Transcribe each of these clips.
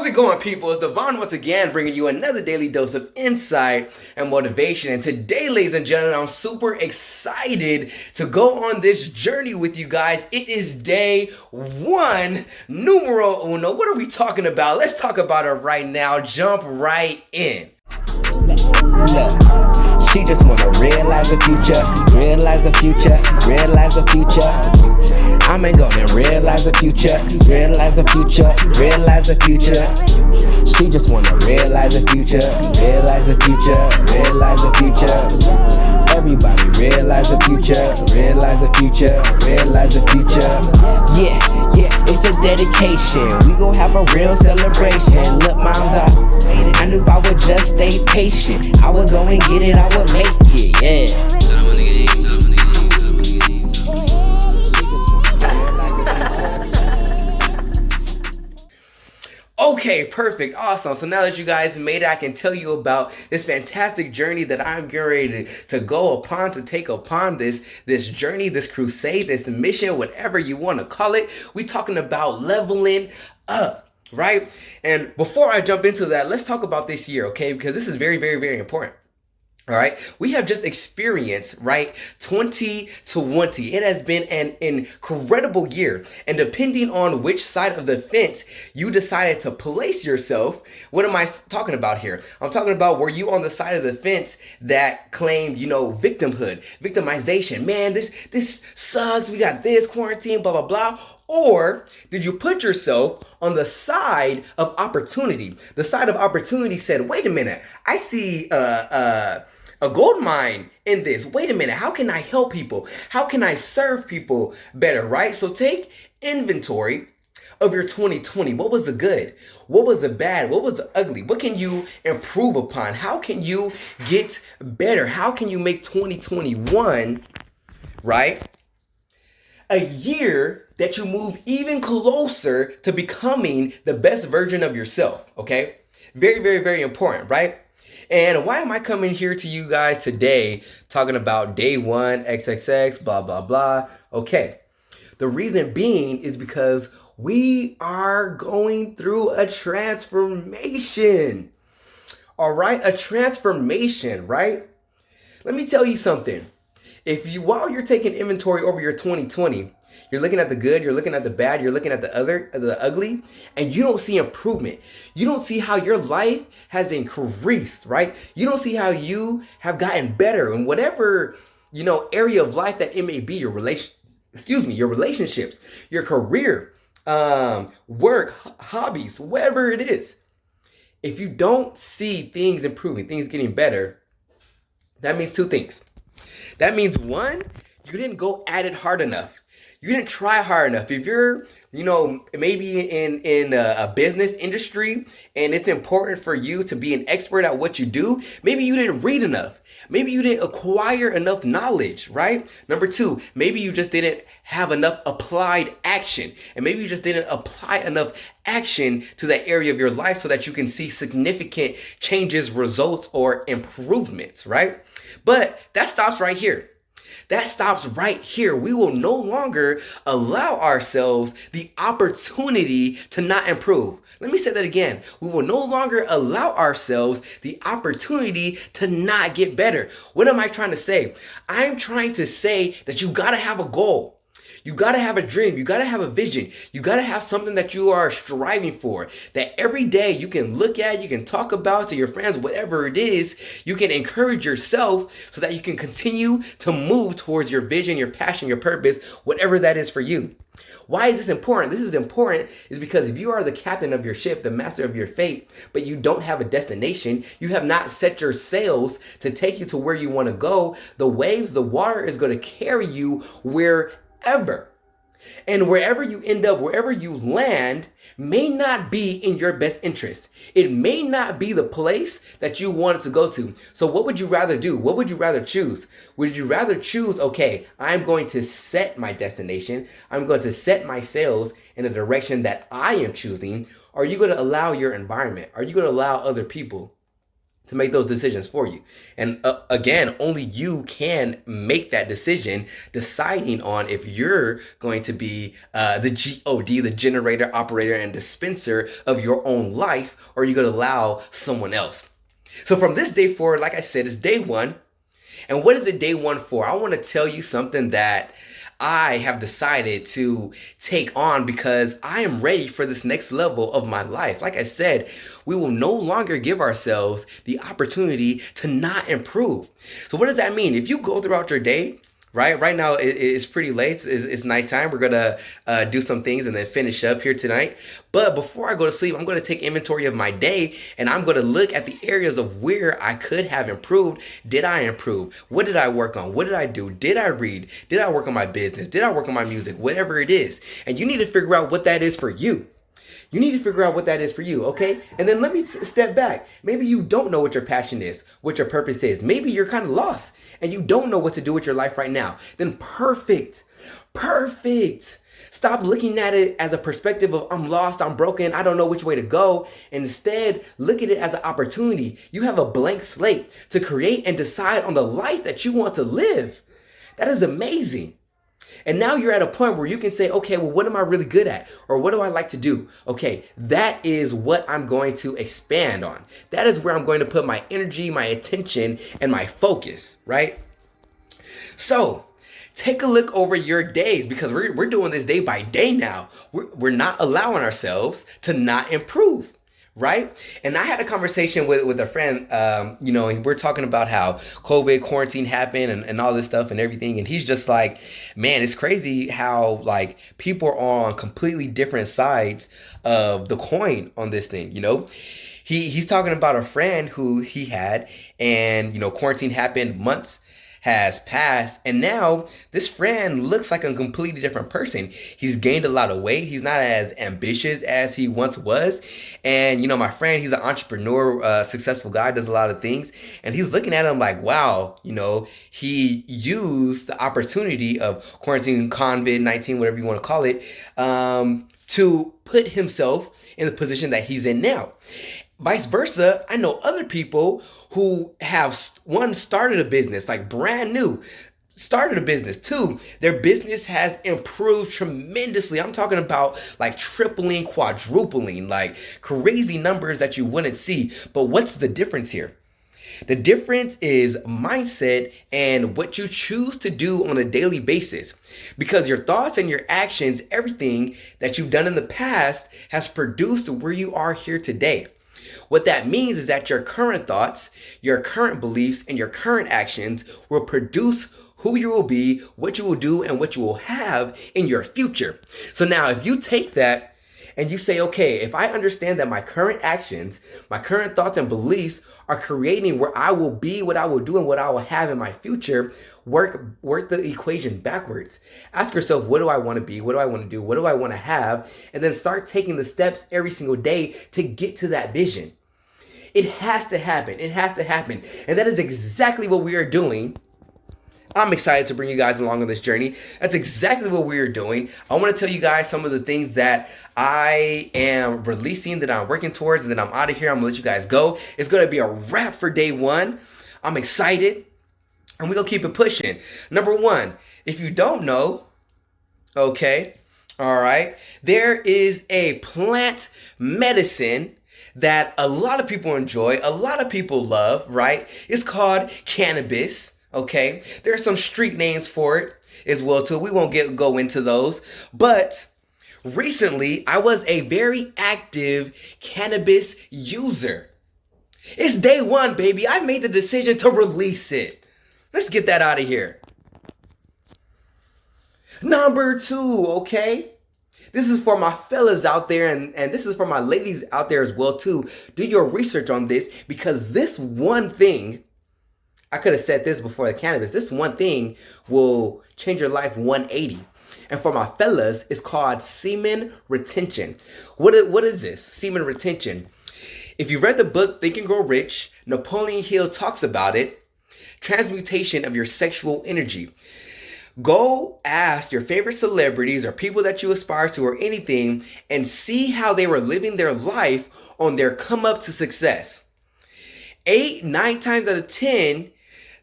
How's it going, people? It's Devon once again bringing you another daily dose of insight and motivation. And today, ladies and gentlemen, I'm super excited to go on this journey with you guys. It is day one, numero uno. What are we talking about? Let's talk about it right now. Jump right in. Look. She just wanna realize the future, realize the future, realize the future. I'm gonna realize the future, realize the future, realize the future. She just wanna realize the future, realize the future, realize the future. Everybody realize the future, realize the future, realize the future. Yeah, it's a dedication. We gon' have a real celebration. Look, moms, I knew if I would just stay patient, I would go and get it, I would make it, yeah. Okay, perfect, awesome. So now that you guys made it, I can tell you about this fantastic journey that I'm getting ready to go upon, to take upon this journey, this crusade, this mission, whatever you want to call it. We're talking about leveling up, right? And before I jump into that, let's talk about this year, okay? Because this is very, very, very important. All right, we have just experienced, right, 2020. It has been an incredible year. And depending on which side of the fence you decided to place yourself, what am I talking about here? I'm talking about, were you on the side of the fence that claimed, victimhood, victimization? Man, this sucks. We got this quarantine, blah, blah, blah. Or did you put yourself on the side of opportunity? The side of opportunity said, wait a minute, I see a gold mine in this. Wait a minute, how can I help people? How can I serve people better, right? So take inventory of your 2020. What was the good? What was the bad? What was the ugly? What can you improve upon? How can you get better? How can you make 2021, right, a year that you move even closer to becoming the best version of yourself, okay? Very, very, very important, right? And why am I coming here to you guys today talking about day one, XXX, blah, blah, blah? Okay, the reason being is because we are going through a transformation, all right? A transformation, right? Let me tell you something. While you're taking inventory over your 2020, you're looking at the good, you're looking at the bad, you're looking at the ugly, and you don't see improvement. You don't see how your life has increased, right? You don't see how you have gotten better in whatever, area of life that it may be, your relationships, your career, work, hobbies, whatever it is. If you don't see things improving, things getting better, that means two things. That means, one, you didn't go at it hard enough. You didn't try hard enough. If you're, maybe in a business industry and it's important for you to be an expert at what you do, maybe you didn't read enough. Maybe you didn't acquire enough knowledge, right? Number two, maybe you just didn't have enough applied action. And maybe you just didn't apply enough action to that area of your life so that you can see significant changes, results, or improvements, right? But that stops right here. That stops right here. We will no longer allow ourselves the opportunity to not improve. Let me say that again. We will no longer allow ourselves the opportunity to not get better. What am I trying to say? I'm trying to say that you gotta have a goal. You gotta have a dream. You gotta have a vision. You gotta have something that you are striving for, that every day you can look at, you can talk about to your friends, whatever it is. You can encourage yourself so that you can continue to move towards your vision, your passion, your purpose, whatever that is for you. Why is this important? This is important is because if you are the captain of your ship, the master of your fate, but you don't have a destination, you have not set your sails to take you to where you want to go, the waves, the water is going to carry you wherever. And wherever you end up, wherever you land, may not be in your best interest. It may not be the place that you wanted to go to. So what would you rather do? What would you rather choose? Would you rather choose, okay, I'm going to set my destination. I'm going to set my sails in a direction that I am choosing. Or are you going to allow your environment? Are you going to allow other people to make those decisions for you. And again, only you can make that decision, deciding on if you're going to be the GOD, the generator, operator, and dispenser of your own life, or you're going to allow someone else. So from this day forward, like I said, it's day one. And what is it day one for? I want to tell you something that I have decided to take on because I am ready for this next level of my life. Like I said, we will no longer give ourselves the opportunity to not improve. So what does that mean? If you go throughout your day, right now it's pretty late, it's nighttime, we're gonna do some things and then finish up here tonight. But before I go to sleep, I'm going to take inventory of my day, and I'm going to look at the areas of where I could have improved. Did I improve? What did I work on? What did I do? Did I read? Did I work on my business? Did I work on my music? Whatever it is. And you need to figure out what that is for you. You need to figure out what that is for you, okay? And then let me step back. Maybe you don't know what your passion is, what your purpose is. Maybe you're kind of lost and you don't know what to do with your life right now. Then perfect. Stop looking at it as a perspective of I'm lost, I'm broken, I don't know which way to go. And instead, look at it as an opportunity. You have a blank slate to create and decide on the life that you want to live. That is amazing. And now you're at a point where you can say, okay, well, what am I really good at? Or what do I like to do? Okay, that is what I'm going to expand on. That is where I'm going to put my energy, my attention, and my focus, right? So take a look over your days, because we're doing this day by day now. We're not allowing ourselves to not improve. Right? And I had a conversation with a friend, and we're talking about how COVID quarantine happened and all this stuff and everything. And he's just like, man, it's crazy how like people are on completely different sides of the coin on this thing, He's talking about a friend who he had, and, quarantine happened, months has passed, and now this friend looks like a completely different person. He's gained a lot of weight. He's not as ambitious as he once was. And, my friend, he's an entrepreneur, successful guy, does a lot of things. And he's looking at him like, wow, he used the opportunity of quarantine, COVID-19, whatever you want to call it, to put himself in the position that he's in now. Vice versa, I know other people who have, one, started a business, like brand new, started a business. Two, their business has improved tremendously. I'm talking about like tripling, quadrupling, like crazy numbers that you wouldn't see. But what's the difference here? The difference is mindset and what you choose to do on a daily basis. Because your thoughts and your actions, everything that you've done in the past has produced where you are here today. What that means is that your current thoughts, your current beliefs, and your current actions will produce who you will be, what you will do, and what you will have in your future. So now if you take that and you say, okay, if I understand that my current actions, my current thoughts and beliefs are creating where I will be, what I will do, and what I will have in my future, work the equation backwards. Ask yourself, what do I want to be? What do I want to do? What do I want to have? And then start taking the steps every single day to get to that vision. It has to happen. It has to happen. And that is exactly what we are doing. I'm excited to bring you guys along on this journey. That's exactly what we are doing. I want to tell you guys some of the things that I am releasing, that I'm working towards, and then I'm out of here. I'm going to let you guys go. It's going to be a wrap for day one. I'm excited. And we're going to keep it pushing. Number one, if you don't know, okay, all right, there is a plant medicine that a lot of people enjoy, a lot of people love, right? It's called cannabis, okay? There are some street names for it as well, too. We won't go into those. But recently, I was a very active cannabis user. It's day one, baby. I made the decision to release it. Let's get that out of here. Number two, okay? This is for my fellas out there, and this is for my ladies out there as well too. Do your research on this, because this one thing, I could have said this before the cannabis, this one thing will change your life 180. And for my fellas, it's called semen retention. What is this? Semen retention. If you read the book Think and Grow Rich, Napoleon Hill talks about it. Transmutation of your sexual energy. Go ask your favorite celebrities or people that you aspire to or anything, and see how they were living their life on their come up to success. 9 times out of 10,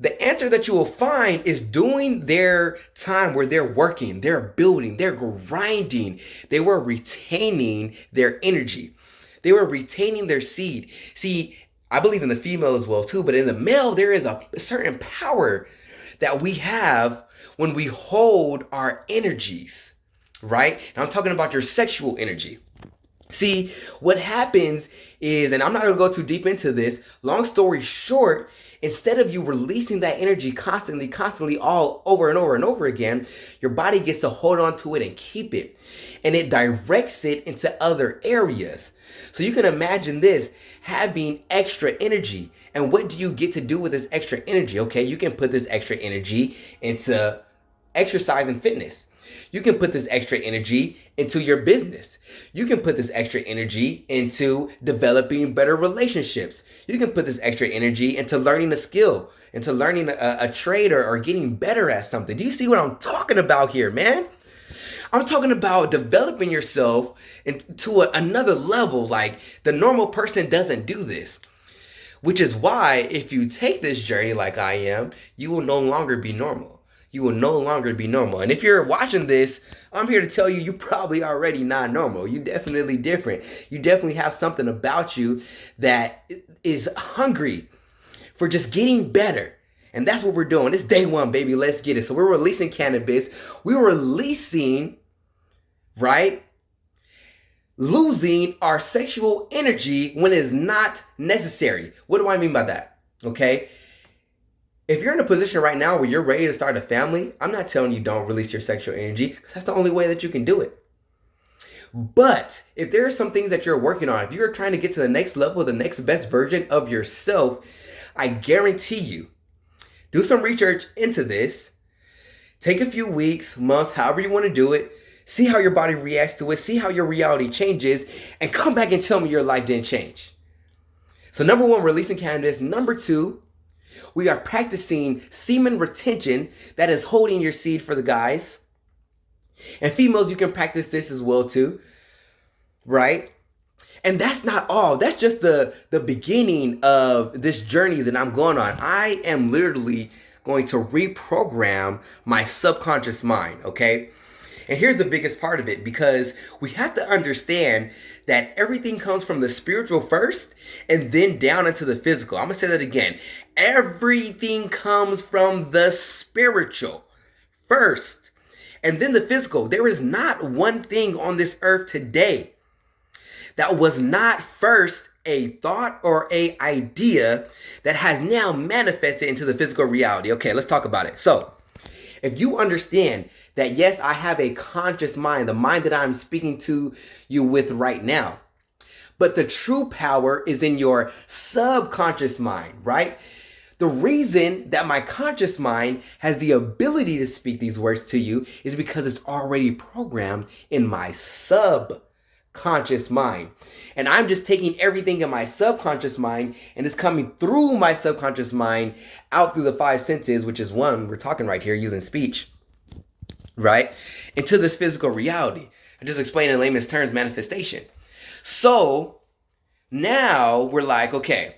the answer that you will find is doing their time where they're working, they're building, they're grinding. They were retaining their energy. They were retaining their seed. See, I believe in the female as well too, but in the male, there is a certain power that we have when we hold our energies, right? And I'm talking about your sexual energy. See, what happens is, and I'm not going to go too deep into this, long story short, instead of you releasing that energy constantly all over and over and over again, your body gets to hold on to it and keep it. And it directs it into other areas. So you can imagine this, having extra energy. And what do you get to do with this extra energy? Okay, you can put this extra energy into exercise and fitness. You can put this extra energy into your business. You can put this extra energy into developing better relationships. You can put this extra energy into learning a skill, into learning a trade or getting better at something. Do you see what I'm talking about here, man? I'm talking about developing yourself into another level. Like, the normal person doesn't do this. Which is why if you take this journey like I am, you will no longer be normal. You will no longer be normal. And if you're watching this, I'm here to tell you, you're probably already not normal. You're definitely different. You definitely have something about you that is hungry for just getting better. And that's what we're doing. It's day one, baby. Let's get it. So we're releasing cannabis. We're releasing, right? Losing our sexual energy when it's not necessary. What do I mean by that? Okay. If you're in a position right now where you're ready to start a family, I'm not telling you don't release your sexual energy, because that's the only way that you can do it. But if there are some things that you're working on, if you're trying to get to the next level, the next best version of yourself, I guarantee you, do some research into this. Take a few weeks, months, however you want to do it. See how your body reacts to it. See how your reality changes. And come back and tell me your life didn't change. So number one, releasing cannabis. Number two, we are practicing semen retention. That is holding your seed for the guys. And females, you can practice this as well too. Right? And that's not all. That's just the beginning of this journey that I'm going on. I am literally going to reprogram my subconscious mind, okay? And here's the biggest part of it, because we have to understand that everything comes from the spiritual first and then down into the physical. I'm going to say that again. Everything comes from the spiritual first and then the physical. There is not one thing on this earth today that was not first a thought or a idea that has now manifested into the physical reality. Okay, let's talk about it. So, if you understand that, yes, I have a conscious mind, the mind that I'm speaking to you with right now, but the true power is in your subconscious mind, right? The reason that my conscious mind has the ability to speak these words to you is because it's already programmed in my subconscious mind. And I'm just taking everything in my subconscious mind and it's coming through my subconscious mind out through the five senses, which is one, we're talking right here using speech, right? Into this physical reality. I just explained in layman's terms, manifestation. So now we're like, okay,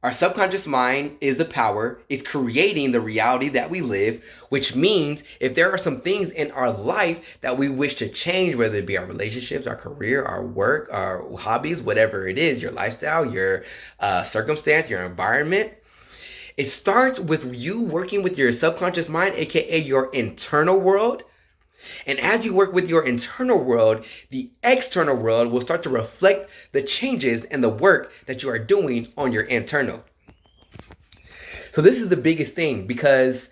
our subconscious mind is the power. It's creating the reality that we live, which means if there are some things in our life that we wish to change, whether it be our relationships, our career, our work, our hobbies, whatever it is, your lifestyle, your circumstance, your environment, it starts with you working with your subconscious mind, aka your internal world. And as you work with your internal world, the external world will start to reflect the changes and the work that you are doing on your internal. So this is the biggest thing, because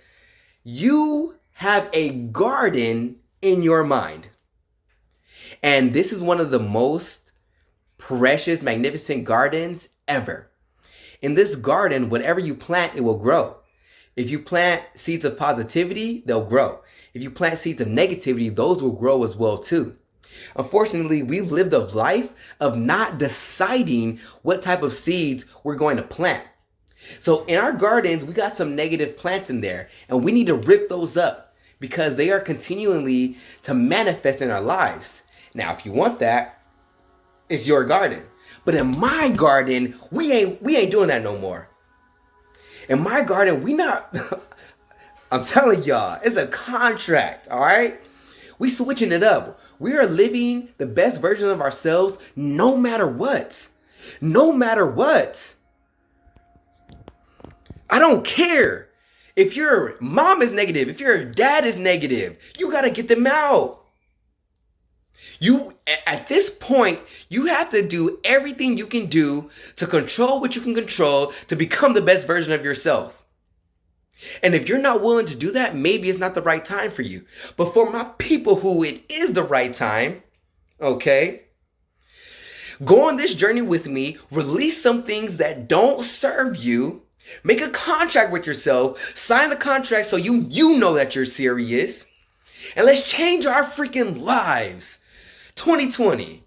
you have a garden in your mind. And this is one of the most precious, magnificent gardens ever. In this garden, whatever you plant, it will grow. If you plant seeds of positivity, they'll grow. If you plant seeds of negativity, those will grow as well too. Unfortunately, we've lived a life of not deciding what type of seeds we're going to plant. So in our gardens, we got some negative plants in there, and we need to rip those up because they are continually to manifest in our lives. Now, if you want that, it's your garden. But in my garden, we ain't doing that no more. In my garden, we not, I'm telling y'all, it's a contract, all right? We switching it up. We are living the best version of ourselves no matter what. No matter what. I don't care. If your mom is negative, if your dad is negative, you got to get them out. At this point, you have to do everything you can do to control what you can control to become the best version of yourself. And if you're not willing to do that, maybe it's not the right time for you. But for my people who it is the right time, okay, go on this journey with me, release some things that don't serve you, make a contract with yourself, sign the contract so you know that you're serious, and let's change our freaking lives. 2020.